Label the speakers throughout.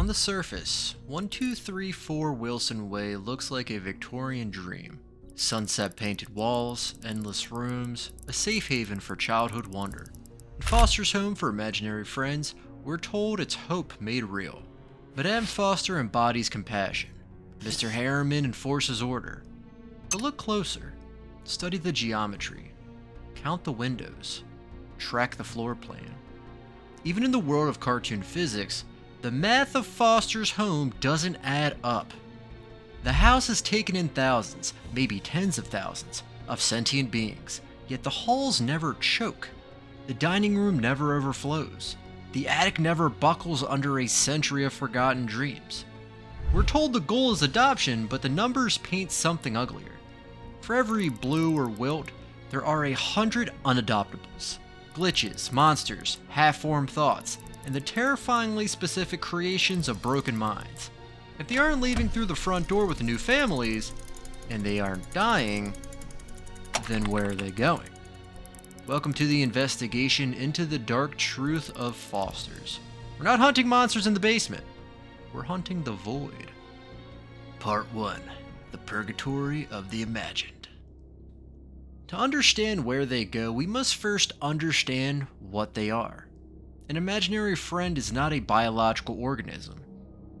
Speaker 1: On the surface, 1234 Wilson Way looks like a Victorian dream. Sunset painted walls, endless rooms, a safe haven for childhood wonder. In Foster's home for imaginary friends, we're told it's hope made real. Madame Foster embodies compassion. Mr. Herriman enforces order. But look closer. Study the geometry. Count the windows. Track the floor plan. Even in the world of cartoon physics, the math of Foster's home doesn't add up. The house has taken in thousands, maybe tens of thousands, of sentient beings, yet the halls never choke. The dining room never overflows. The attic never buckles under a century of forgotten dreams. We're told the goal is adoption, but the numbers paint something uglier. For every blue or wilt, there are 100 unadoptables. Glitches, monsters, half-formed thoughts, and the terrifyingly specific creations of broken minds. If they aren't leaving through the front door with new families, and they aren't dying, then where are they going? Welcome to the investigation into the dark truth of Fosters. We're not hunting monsters in the basement. We're hunting the void. Part 1. The Purgatory of the Imagined. To understand where they go, we must first understand what they are. An imaginary friend is not a biological organism.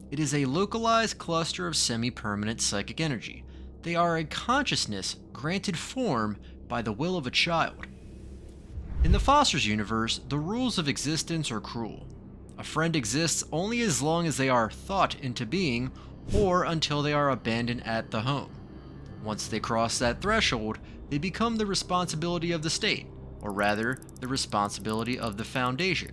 Speaker 1: It is a localized cluster of semi-permanent psychic energy. They are a consciousness granted form by the will of a child. In the Foster's universe, the rules of existence are cruel. A friend exists only as long as they are thought into being, or until they are abandoned at the home. Once they cross that threshold, they become the responsibility of the state, or rather, the responsibility of the Foundation.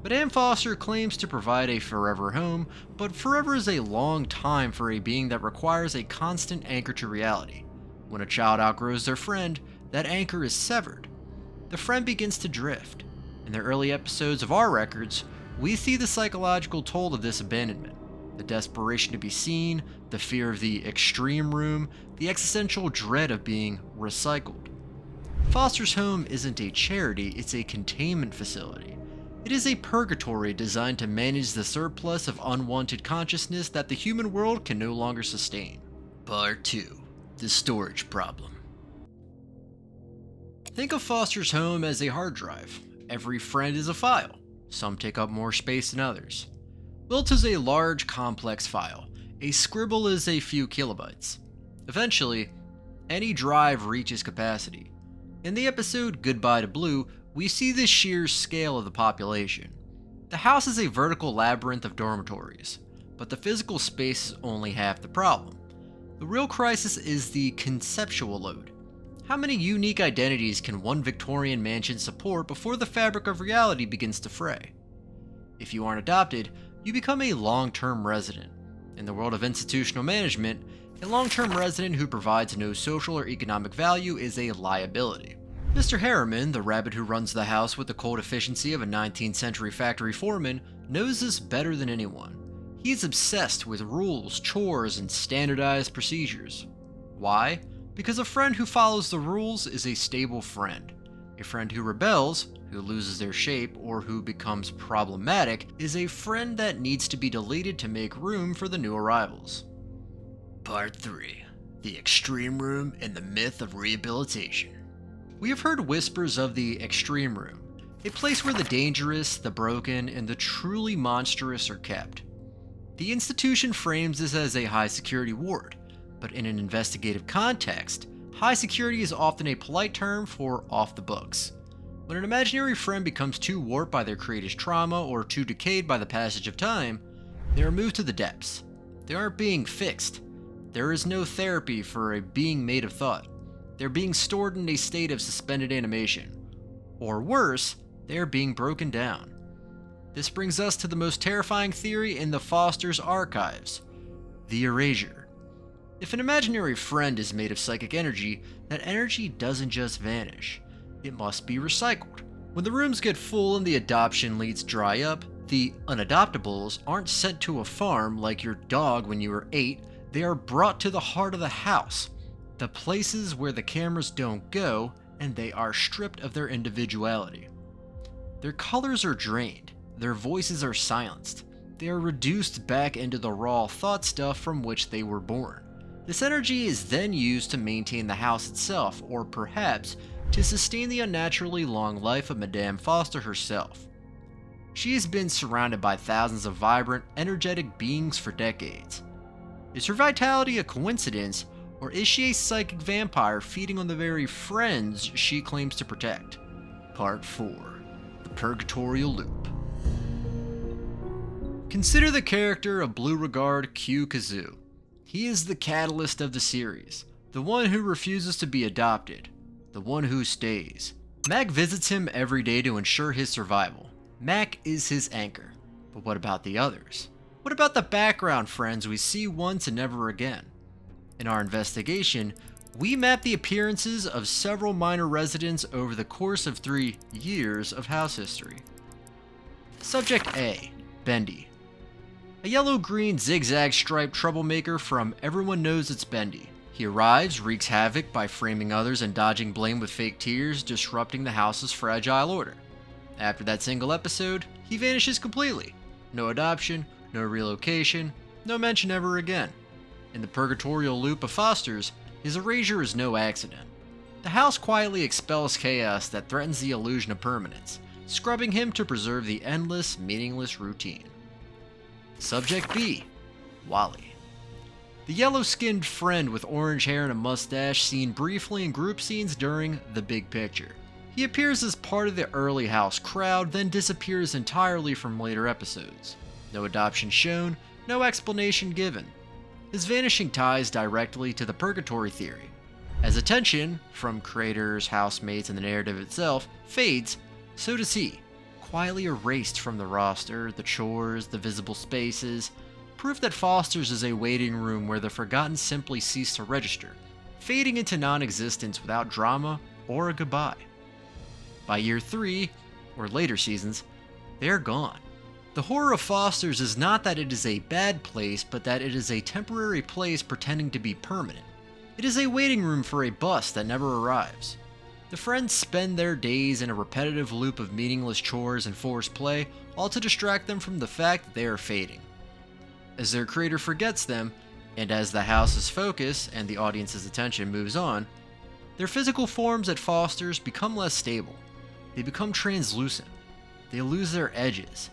Speaker 1: Madame Foster claims to provide a forever home, but forever is a long time for a being that requires a constant anchor to reality. When a child outgrows their friend, that anchor is severed. The friend begins to drift. In the early episodes of our records, we see the psychological toll of this abandonment. The desperation to be seen, the fear of the extreme room, the existential dread of being recycled. Foster's home isn't a charity, it's a containment facility. It is a purgatory designed to manage the surplus of unwanted consciousness that the human world can no longer sustain. Part 2. The storage problem. Think of Foster's home as a hard drive. Every friend is a file. Some take up more space than others. Wilt is a large, complex file. A scribble is a few kilobytes. Eventually, any drive reaches capacity. In the episode Goodbye to Blue, we see the sheer scale of the population. The house is a vertical labyrinth of dormitories, but the physical space is only half the problem. The real crisis is the conceptual load. How many unique identities can one Victorian mansion support before the fabric of reality begins to fray? If you aren't adopted, you become a long-term resident. In the world of institutional management, a long-term resident who provides no social or economic value is a liability. Mr. Herriman, the rabbit who runs the house with the cold efficiency of a 19th century factory foreman, knows this better than anyone. He is obsessed with rules, chores, and standardized procedures. Why? Because a friend who follows the rules is a stable friend. A friend who rebels, who loses their shape, or who becomes problematic is a friend that needs to be deleted to make room for the new arrivals. Part 3. The Extreme Room and the Myth of Rehabilitation. We have heard whispers of the Extreme Room, a place where the dangerous, the broken, and the truly monstrous are kept. The institution frames this as a high-security ward, but in an investigative context, high security is often a polite term for off the books. When an imaginary friend becomes too warped by their creator's trauma or too decayed by the passage of time, they are moved to the depths. They aren't being fixed. There is no therapy for a being made of thought. They're being stored in a state of suspended animation. Or worse, they are being broken down. This brings us to the most terrifying theory in the Foster's archives, the Erasure. If an imaginary friend is made of psychic energy, that energy doesn't just vanish. It must be recycled. When the rooms get full and the adoption leads dry up, the unadoptables aren't sent to a farm like your dog when you were 8, they are brought to the heart of the house, the places where the cameras don't go, and they are stripped of their individuality. Their colors are drained, their voices are silenced, They are reduced back into the raw thought stuff from which they were born. This energy is then used to maintain the house itself, or perhaps to sustain the unnaturally long life of Madame Foster herself. She has been surrounded by thousands of vibrant, energetic beings for decades. Is her vitality a coincidence, or is she a psychic vampire feeding on the very friends she claims to protect? Part 4. The Purgatorial Loop. Consider the character of Blue Regard Q Kazoo. He is the catalyst of the series, the one who refuses to be adopted, the one who stays. Mac visits him every day to ensure his survival. Mac is his anchor. But what about the others? What about the background friends we see once and never again? In our investigation, we map the appearances of several minor residents over the course of 3 years of house history. Subject A, Bendy. A yellow-green zigzag striped troublemaker from Everyone Knows It's Bendy. He arrives, wreaks havoc by framing others and dodging blame with fake tears, disrupting the house's fragile order. After that single episode, he vanishes completely. No adoption, no relocation, no mention ever again. In the purgatorial loop of Foster's, his erasure is no accident. The house quietly expels chaos that threatens the illusion of permanence, scrubbing him to preserve the endless, meaningless routine. Subject B, Wally. The yellow-skinned friend with orange hair and a mustache seen briefly in group scenes during The Big Picture. He appears as part of the early house crowd, then disappears entirely from later episodes. No adoption shown, no explanation given. His vanishing ties directly to the purgatory theory. As attention, from creators, housemates, and the narrative itself, fades, so does he, quietly erased from the roster, the chores, the visible spaces, proof that Foster's is a waiting room where the forgotten simply cease to register, fading into non-existence without drama or a goodbye. By year 3, or later seasons, they are gone. The horror of Foster's is not that it is a bad place, but that it is a temporary place pretending to be permanent. It is a waiting room for a bus that never arrives. The friends spend their days in a repetitive loop of meaningless chores and forced play, all to distract them from the fact that they are fading. As their creator forgets them, and as the house's focus and the audience's attention moves on, their physical forms at Foster's become less stable. They become translucent. They lose their edges.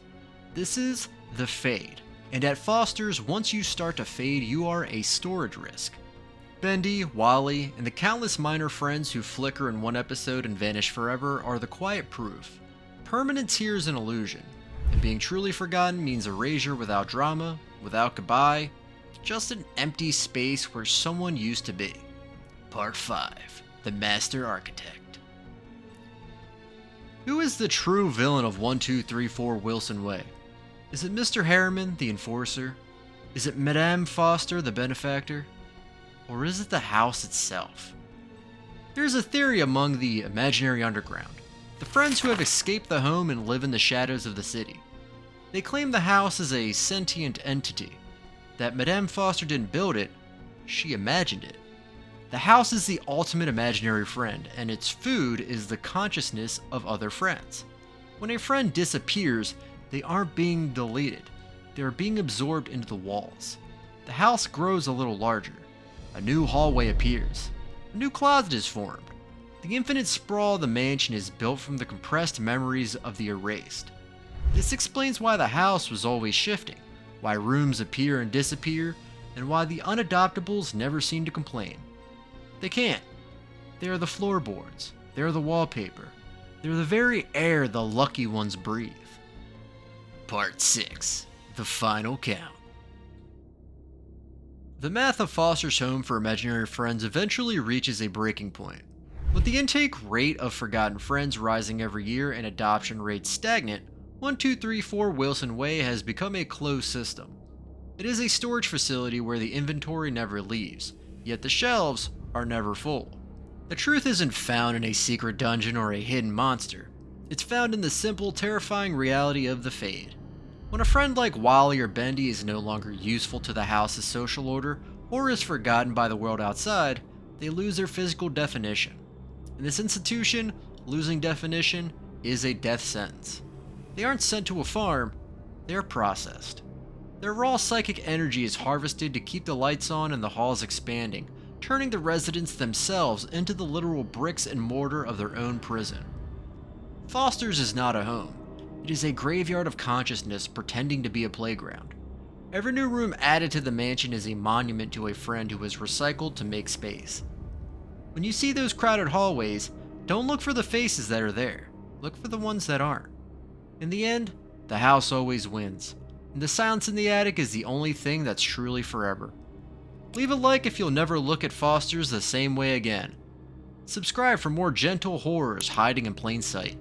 Speaker 1: This is the fade. And at Foster's, once you start to fade, you are a storage risk. Bendy, Wally, and the countless minor friends who flicker in one episode and vanish forever are the quiet proof. Permanence here is an illusion, and being truly forgotten means erasure without drama, without goodbye, just an empty space where someone used to be. Part 5. The Master Architect. Who is the true villain of 1234 Wilson Way? Is it Mr. Herriman, the enforcer? Is it Madame Foster, the benefactor? Or is it the house itself? There is a theory among the imaginary underground, the friends who have escaped the home and live in the shadows of the city. They claim the house is a sentient entity, that Madame Foster didn't build it, she imagined it. The house is the ultimate imaginary friend, and its food is the consciousness of other friends. When a friend disappears, they aren't being deleted, they are being absorbed into the walls. The house grows a little larger. A new hallway appears. A new closet is formed. The infinite sprawl of the mansion is built from the compressed memories of the erased. This explains why the house was always shifting, why rooms appear and disappear, and why the unadoptables never seem to complain. They can't. They are the floorboards. They are the wallpaper. They are the very air the lucky ones breathe. Part 6. The Final Count. The math of Foster's home for imaginary friends eventually reaches a breaking point. With the intake rate of forgotten friends rising every year and adoption rates stagnant, 1234 Wilson Way has become a closed system. It is a storage facility where the inventory never leaves, yet the shelves are never full. The truth isn't found in a secret dungeon or a hidden monster. It's found in the simple, terrifying reality of the fade. When a friend like Wally or Bendy is no longer useful to the house's social order, or is forgotten by the world outside, they lose their physical definition. In this institution, losing definition is a death sentence. They aren't sent to a farm, they are processed. Their raw psychic energy is harvested to keep the lights on and the halls expanding, turning the residents themselves into the literal bricks and mortar of their own prison. Foster's is not a home. It is a graveyard of consciousness pretending to be a playground. Every new room added to the mansion is a monument to a friend who was recycled to make space. When you see those crowded hallways, don't look for the faces that are there. Look for the ones that aren't. In the end, the house always wins, and the silence in the attic is the only thing that's truly forever. Leave a like if you'll never look at Foster's the same way again. Subscribe for more gentle horrors hiding in plain sight.